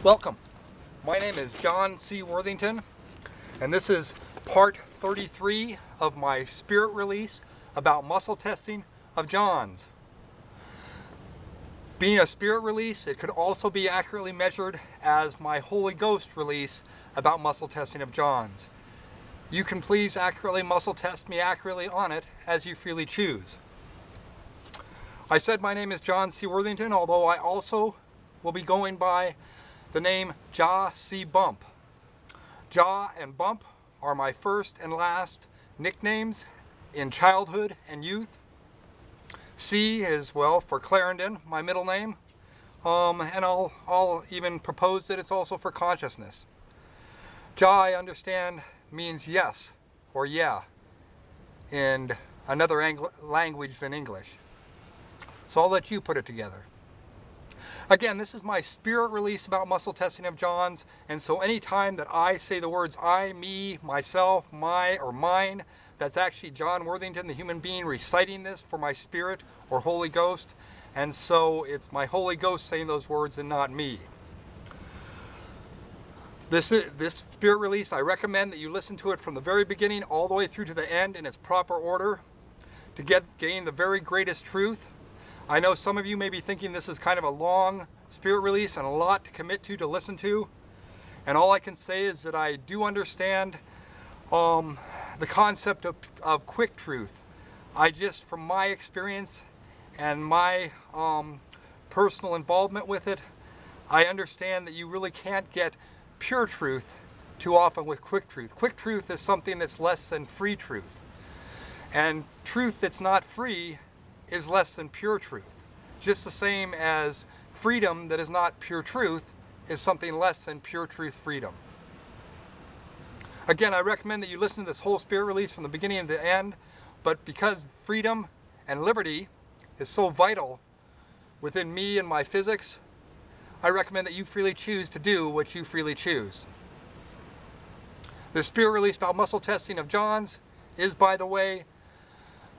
Welcome. My name is John C. Worthington, and this is part 33 of my spirit release about muscle testing of John's. Being a spirit release, it could also be accurately measured as my Holy Ghost release about muscle testing of John's. You can please accurately muscle test me accurately on it as you freely choose. I said my name is John C. Worthington, although I also will be going by the name Jah C. Bump. Jah and Bump are my first and last nicknames in childhood and youth. C is, well, for Clarendon, my middle name. And I'll even propose that it's also for consciousness. Jah, I understand, means yes or yeah in another language than English. So I'll let you put it together. Again, this is my spirit release about muscle testing of John's, and so anytime that I say the words I, me, myself, my, or mine, that's actually John Worthington, the human being, reciting this for my spirit or Holy Ghost, and so it's my Holy Ghost saying those words and not me. This spirit release, I recommend that you listen to it from the very beginning all the way through to the end in its proper order to gain the very greatest truth. I know some of you may be thinking this is kind of a long spirit release and a lot to commit to listen to. And all I can say is that I do understand the concept of quick truth. I just, from my experience and my personal involvement with it, I understand that you really can't get pure truth too often with quick truth. Quick truth is something that's less than free truth. And truth that's not free is less than pure truth. Just the same as freedom that is not pure truth is something less than pure truth freedom. Again, I recommend that you listen to this whole spirit release from the beginning to the end, but because freedom and liberty is so vital within me and my physics, I recommend that you freely choose to do what you freely choose. The spirit release about muscle testing of John's is, by the way,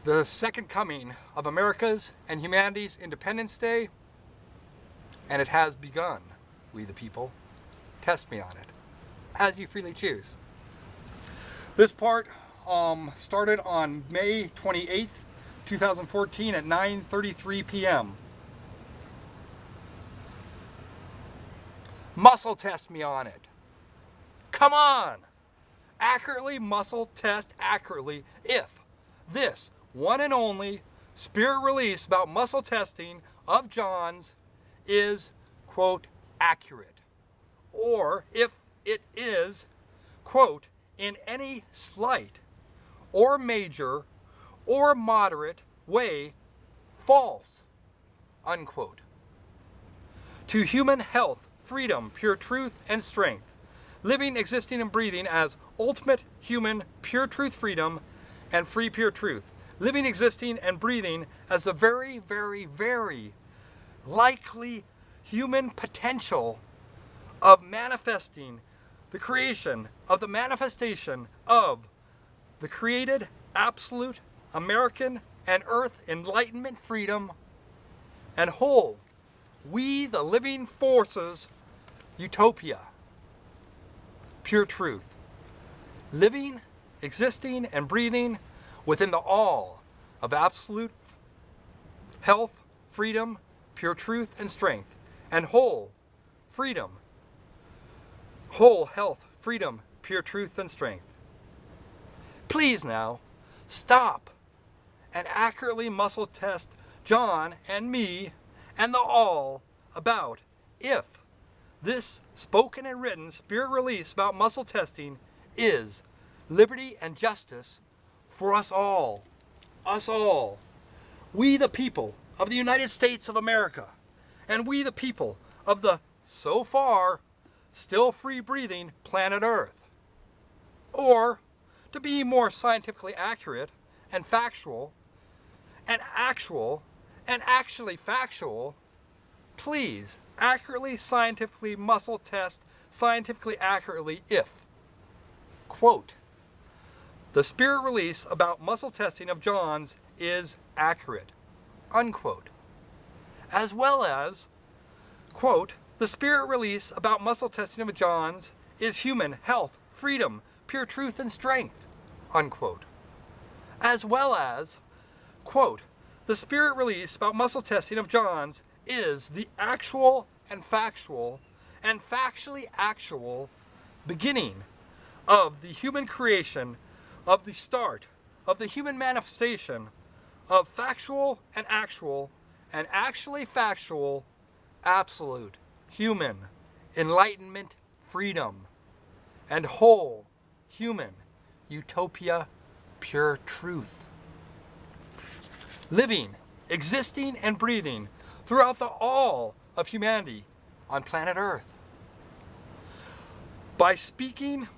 the second coming of America's and humanity's Independence Day, and it has begun, we the people. Test me on it, as you freely choose. This part started on May 28th, 2014 at 9:33 p.m. Muscle test me on it. Come on! Accurately muscle test accurately if this one and only spirit release about muscle testing of John's is, quote, accurate. Or if it is, quote, in any slight or major or moderate way false, unquote. To human health, freedom, pure truth, and strength, living, existing, and breathing as ultimate human pure truth freedom and free pure truth. Living, existing, and breathing as the very, very, very likely human potential of manifesting the creation of the manifestation of the created absolute American and earth enlightenment freedom and whole, we the living forces, utopia, pure truth. Living, existing, and breathing within the all of absolute health, freedom, pure truth, and strength, and whole freedom, whole health, freedom, pure truth, and strength. Please now, stop and accurately muscle test John and me and the all about if this spoken and written spirit release about muscle testing is liberty and justice for us all, we the people of the United States of America, and we the people of the, so far, still free-breathing planet Earth. Or, to be more scientifically accurate and factual, and actual, and actually factual, please accurately, scientifically muscle test, scientifically accurately if, quote, the spirit release about muscle testing of John's is accurate, unquote. As well as, quote, The spirit release about muscle testing of John's is human, health, freedom, pure truth, and strength, unquote. As well as, quote, the spirit release about muscle testing of John's is the actual and factually actual beginning of the human creation, of the start of the human manifestation of factual and actual and actually factual absolute human enlightenment, freedom, and whole human utopia, pure truth. Living, existing, and breathing throughout the all of humanity on planet Earth. By speaking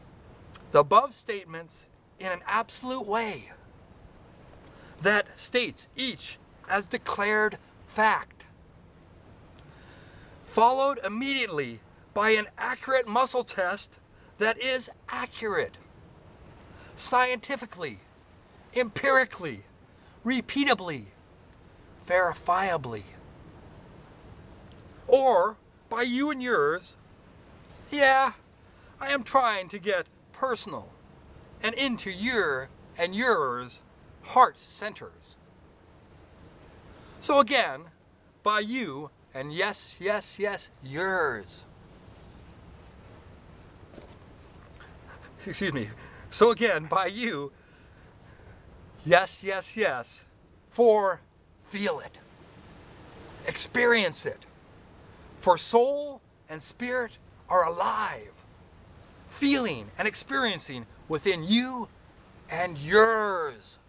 the above statements in an absolute way that states each as declared fact, followed immediately by an accurate muscle test that is accurate, scientifically, empirically, repeatably, verifiably. Or by you and yours, yeah, I am trying to get personal and into your and yours heart centers. So again, by you and yes, yes, yes, yours. Excuse me. So again, by you, yes, yes, yes, for feel it, experience it, for soul and spirit are alive, feeling and experiencing within you and yours.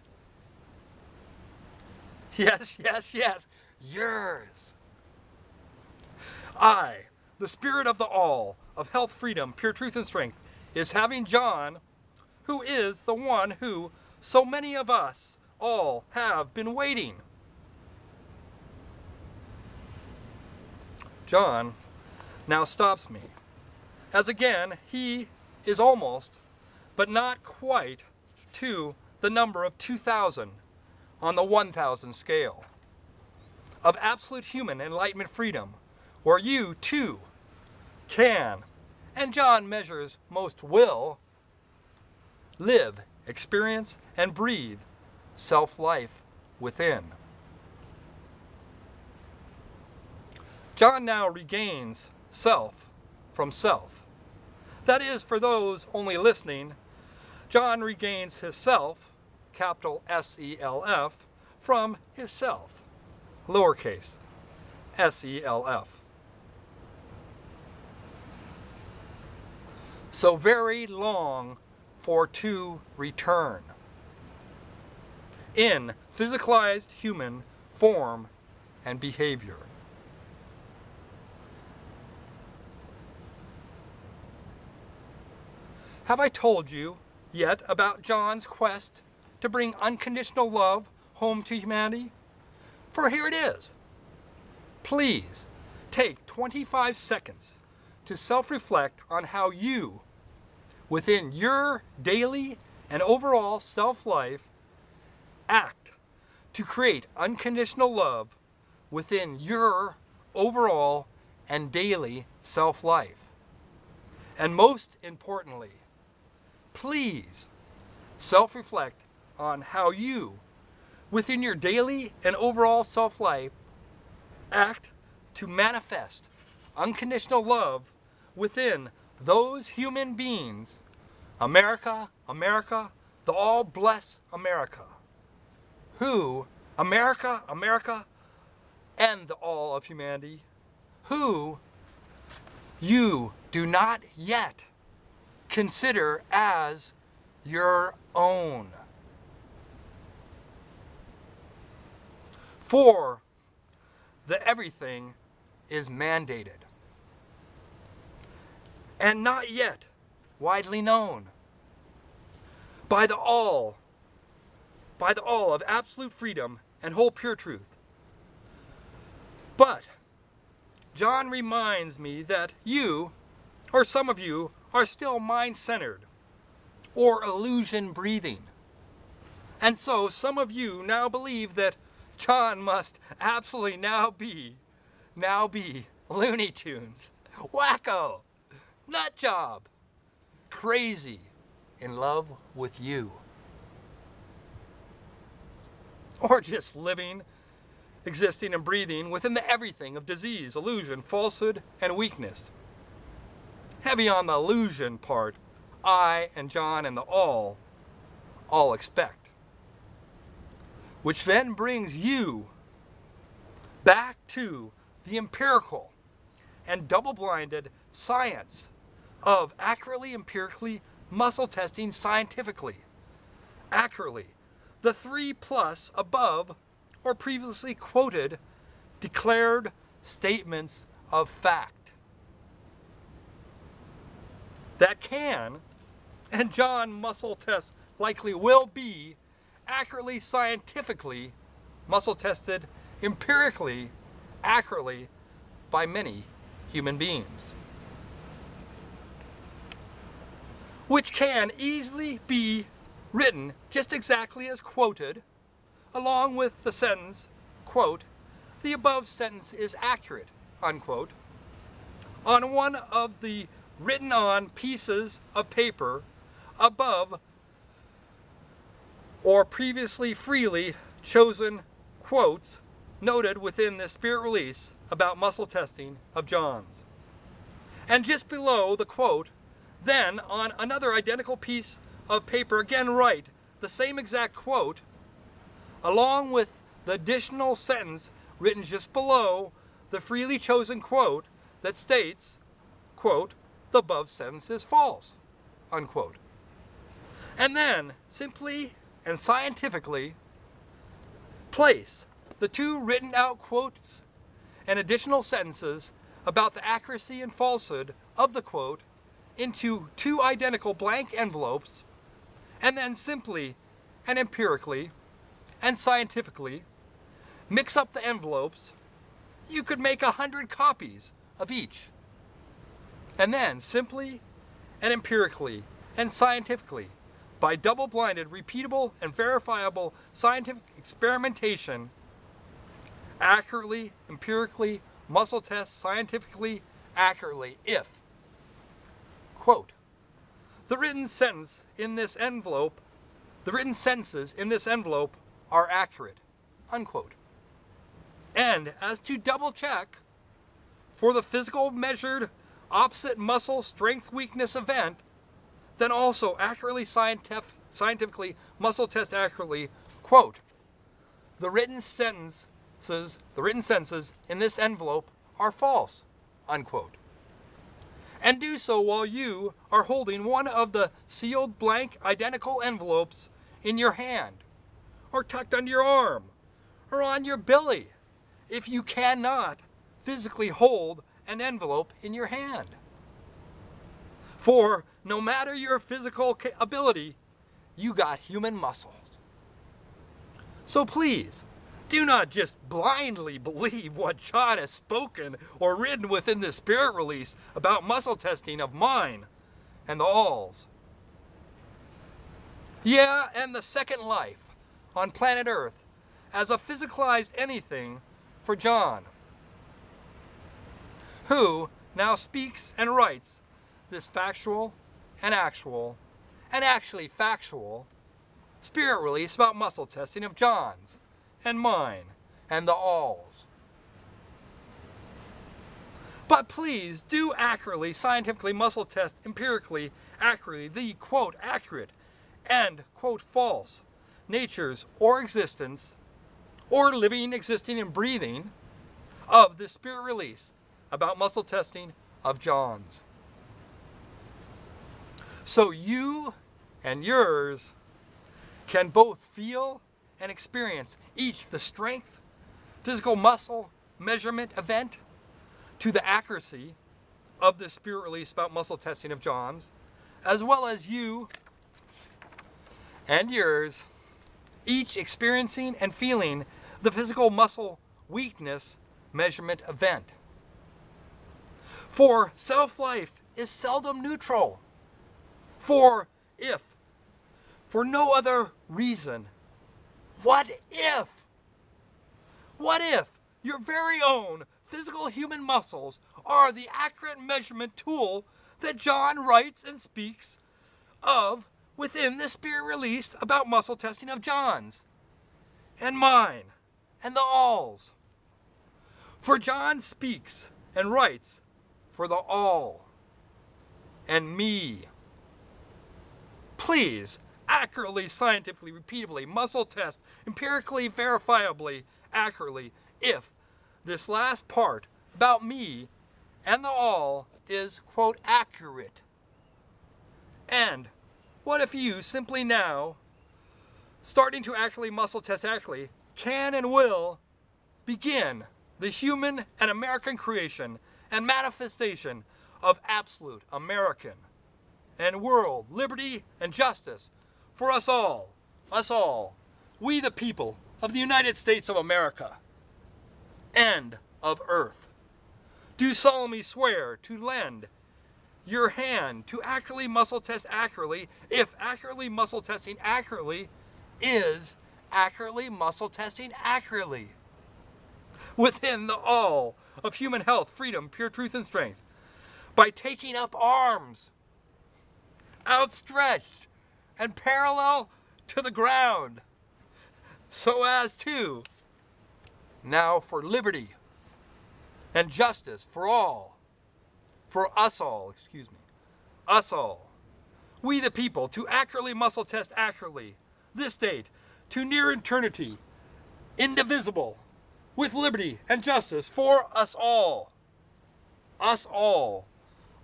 Yes, yes, yes, yours. I, the spirit of the all, of health, freedom, pure truth, and strength, is having John, who is the one who so many of us all have been waiting. John now stops me, as again he is almost, but not quite, to the number of 2,000 on the 1,000 scale of absolute human enlightenment freedom, where you too can, and John measures most will, live, experience, and breathe self-life within. John now regains self from self. That is, for those only listening, John regains his self, capital S-E-L-F, from his self, lowercase S-E-L-F. So very long for to return in physicalized human form and behavior. Have I told you yet about John's quest to bring unconditional love home to humanity? For here it is. Please take 25 seconds to self-reflect on how you, within your daily and overall self-life, act to create unconditional love within your overall and daily self-life. And most importantly, please self-reflect on how you, within your daily and overall self-life, act to manifest unconditional love within those human beings, America, America, the all blessed America, who, America, America, and the all of humanity, who you do not yet consider as your own. For the everything is mandated and not yet widely known by the all of absolute freedom and whole pure truth. But John reminds me that you, or some of you, are still mind-centered or illusion-breathing. And so some of you now believe that John must absolutely now be Looney Tunes wacko, nut job, crazy, in love with you. Or just living, existing, and breathing within the everything of disease, illusion, falsehood, and weakness. Heavy on the illusion part, I and John and the all expect. Which then brings you back to the empirical and double-blinded science of accurately, empirically, muscle testing scientifically. Accurately, the 3+ above or previously quoted declared statements of fact that can, and John muscle tests likely will be, accurately, scientifically muscle tested, empirically, accurately by many human beings. Which can easily be written just exactly as quoted, along with the sentence, quote, the above sentence is accurate, unquote, on one of the written on pieces of paper above or previously freely chosen quotes noted within the spirit release about muscle testing of John's. And just below the quote, then on another identical piece of paper, again write the same exact quote along with the additional sentence written just below the freely chosen quote that states, quote, the above sentence is false, unquote. And then simply and scientifically place the two written out quotes and additional sentences about the accuracy and falsehood of the quote into two identical blank envelopes, and then simply and empirically and scientifically mix up the envelopes. You could make 100 copies of each. And then simply and empirically and scientifically, by double-blinded, repeatable, and verifiable scientific experimentation, accurately, empirically, muscle test scientifically, accurately, if, quote, the written sentence in this envelope, the written sentences in this envelope are accurate, unquote. And as to double check for the physical measured opposite muscle strength weakness event, then also accurately scientifically muscle test accurately, quote, the written sentences in this envelope are false, unquote. And do so while you are holding one of the sealed blank identical envelopes in your hand, or tucked under your arm, or on your belly, if you cannot physically hold an envelope in your hand. For no matter your physical ability, you got human muscles. So please, do not just blindly believe what John has spoken or written within the spirit release about muscle testing of mine and the alls. Yeah, and the second life on planet Earth as a physicalized anything for John, who now speaks and writes this factual and actual, and actually factual, spirit release about muscle testing of John's and mine and the alls. But please do accurately, scientifically muscle test empirically, accurately, the quote accurate and quote false natures or existence or living, existing, and breathing of the spirit release about muscle testing of John's. So you and yours can both feel and experience each the strength, physical muscle measurement event to the accuracy of the spirit release about muscle testing of John's, as well as you and yours each experiencing and feeling the physical muscle weakness measurement event. For self-life is seldom neutral. For if, for no other reason, what if your very own physical human muscles are the accurate measurement tool that John writes and speaks of within the Spirit release about muscle testing of John's and mine and the all's. For John speaks and writes for the all and me. Please, accurately, scientifically, repeatably, muscle test, empirically, verifiably, accurately, if this last part about me and the all is, quote, accurate. And what if you simply now, starting to accurately muscle test accurately, can and will begin the human and American creation and manifestation of absolute American and world liberty and justice for us all, we the people of the United States of America and of earth, do solemnly swear to lend your hand to accurately muscle test accurately if accurately muscle testing accurately is accurately muscle testing accurately within the all of human health, freedom, pure truth, and strength, by taking up arms outstretched and parallel to the ground, so as to, now for liberty and justice for all, for us all, us all, we the people, to accurately muscle test accurately this date to near eternity, indivisible, with liberty and justice for us all,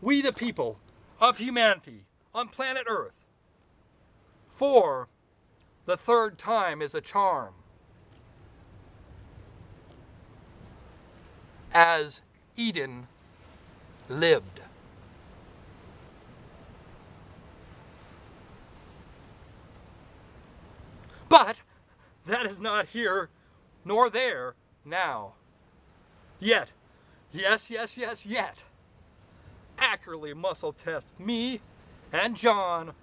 we the people of humanity on planet Earth. For the third time is a charm, as Eden lived. But that is not here nor there now. Yet, yes, yet, accurately muscle test me and John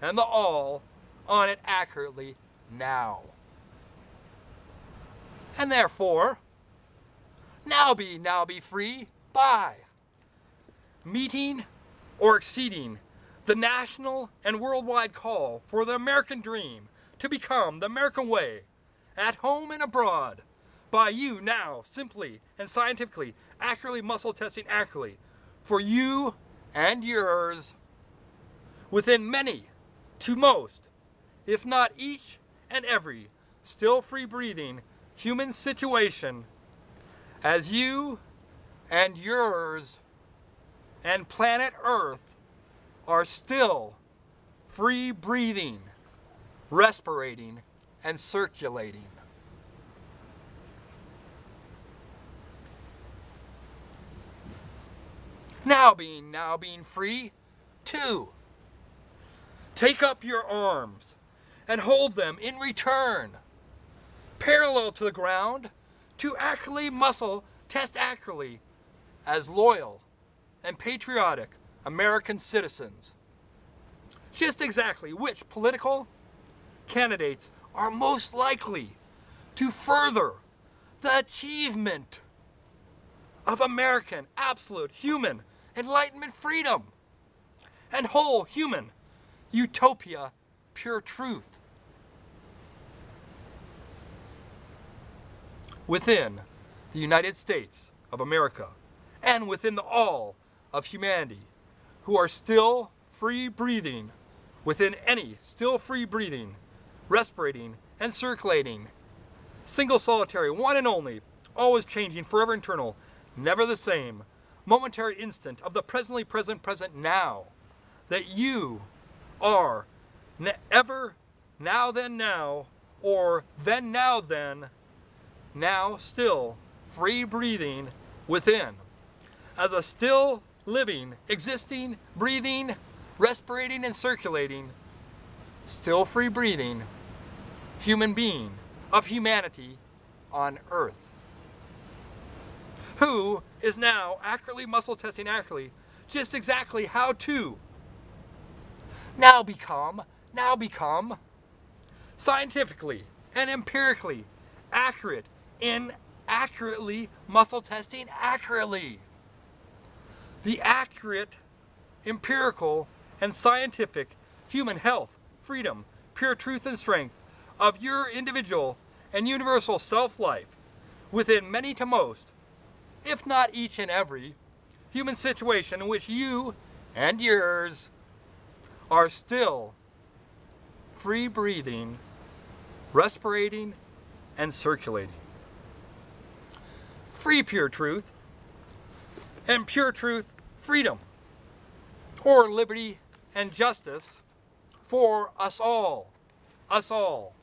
and the all on it accurately now. And therefore, now be free by meeting or exceeding the national and worldwide call for the American dream to become the American way, at home and abroad, by you now simply and scientifically, accurately muscle testing accurately for you and yours within many to most, if not each and every still free breathing human situation, as you and yours and planet Earth are still free breathing, respirating, and circulating. Now being free, too. Take up your arms and hold them in return, parallel to the ground, to accurately muscle test accurately as loyal and patriotic American citizens. Just exactly which political candidates are most likely to further the achievement of American absolute human enlightenment freedom and whole human utopia pure truth within the United States of America and within the all of humanity who are still free breathing within any still free breathing, respirating and circulating, single solitary, one and only, always changing, forever eternal, never the same, momentary instant of the presently present now, that you are ever now then now, or then now still free breathing within, as a still living, existing, breathing, respirating and circulating, still free breathing human being of humanity on Earth, who is now accurately muscle testing accurately just exactly how to now become scientifically and empirically accurate in accurately muscle testing accurately. The accurate, empirical, and scientific human health, freedom, pure truth, and strength of your individual and universal self-life within many to most, if not each and every, human situation in which you and yours are still free breathing, respirating, and circulating. Free pure truth, and pure truth freedom, or liberty and justice for us all. Us all.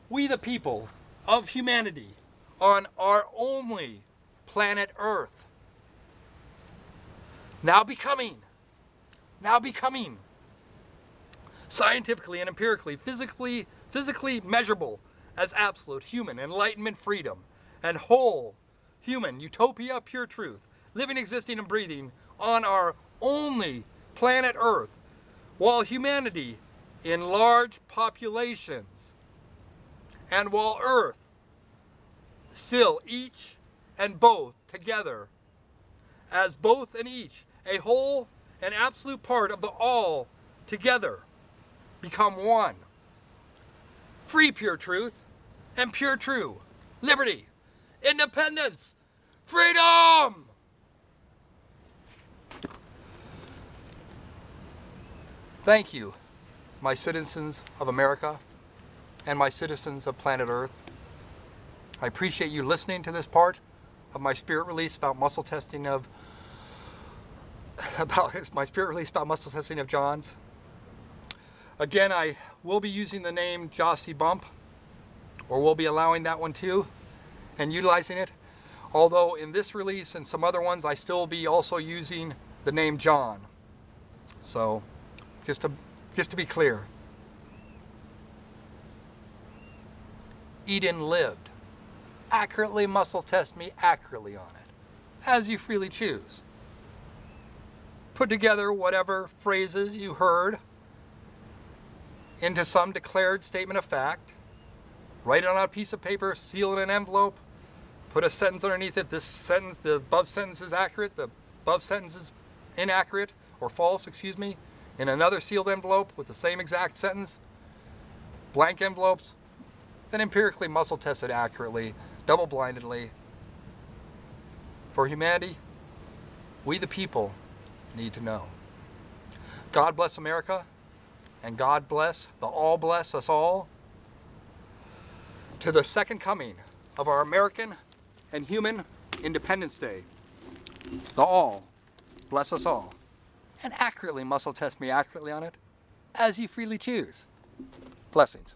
We the people of humanity on our only planet Earth. Now becoming scientifically and empirically, physically measurable as absolute human enlightenment, freedom, and whole human utopia, pure truth, living, existing, and breathing on our only planet Earth, while humanity in large populations, and while Earth still each and both together, as both and each, a whole and absolute part of the all together, become one. Free pure truth and pure true liberty, independence, freedom! Thank you, my citizens of America and my citizens of planet Earth. I appreciate you listening to this part of my spirit release about muscle testing of John's. Again, I will be using the name Jossie Bump, or we'll be allowing that one too, and utilizing it. Although in this release and some other ones, I still will be also using the name John. So, just to be clear. Eden lived. Accurately muscle test me accurately on it, as you freely choose. Put together whatever phrases you heard into some declared statement of fact. Write it on a piece of paper, seal it in an envelope, put a sentence underneath it. This sentence, the above sentence is accurate, the above sentence is inaccurate, or false, excuse me, in another sealed envelope with the same exact sentence, blank envelopes, then empirically muscle tested accurately, double-blindedly. For humanity, we the people need to know. God bless America, and God bless, the all bless us all, to the second coming of our American and human Independence Day. The all bless us all, and accurately muscle test me accurately on it, as you freely choose. Blessings.